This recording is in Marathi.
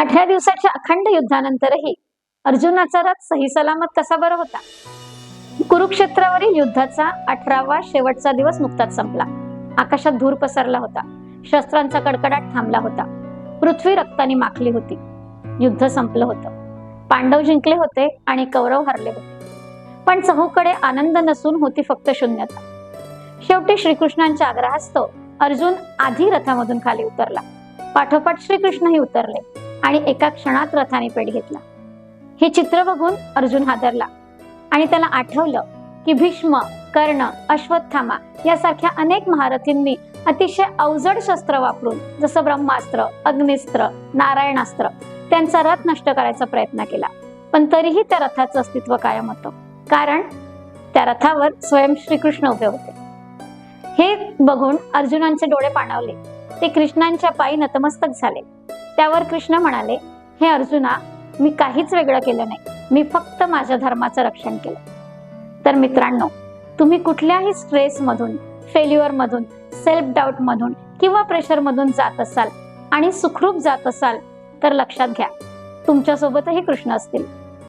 18 दिवसाच्या अखंड युद्धानंतरही अर्जुनाचा रथ सही सलामत कसा बरं होता? कुरुक्षेत्रावरील युद्धाचा 18वा शेवटचा दिवस नुकताच संपला. आकाशात धूर पसरला होता. शस्त्रांचा कडकडाट थांबला होता. पृथ्वी रक्ताने माखली होती. युद्ध संपलं होतं. पांडव जिंकले होते आणि कौरव हरले होते. पण चहूकडे आनंद नसून होती फक्त शून्यता. शेवटी श्रीकृष्णांच्या आग्रहास्तव अर्जुन आधी रथामधून खाली उतरला. पाठोपाठ श्रीकृष्णही उतरले आणि एका क्षणात रथाने पेट घेतला. हे चित्र बघून अर्जुन हादरला आणि त्याला आठवलं की भीष्म, कर्ण, अश्वत्थामा यासारख्या अनेक महारथींनी अतिशय अवजड शस्त्र वापरून जसं ब्रह्मास्त्र, अग्निस्त्र, नारायणास्त्र त्यांचा रथ नष्ट करायचा प्रयत्न केला. पण तरीही त्या रथाचं अस्तित्व कायम होतं, कारण त्या रथावर स्वयं श्रीकृष्ण उभे होते. हे बघून अर्जुनांचे डोळे पाणावले. ते कृष्णांच्या पायी नतमस्तक झाले. त्यावर कृष्ण म्हणाले, हे अर्जुना, मी काहीच वेगळं केलं नाही. मी फक्त माझ्या धर्माचं रक्षण केलं. तर मित्रांनो, तुम्ही कुठल्याही स्ट्रेसमधून, फेल्युअरमधून, सेल्फ डाऊट मधून किंवा प्रेशरमधून जात असाल आणि सुखरूप जात असाल तर लक्षात घ्या, तुमच्यासोबतही कृष्ण असतील.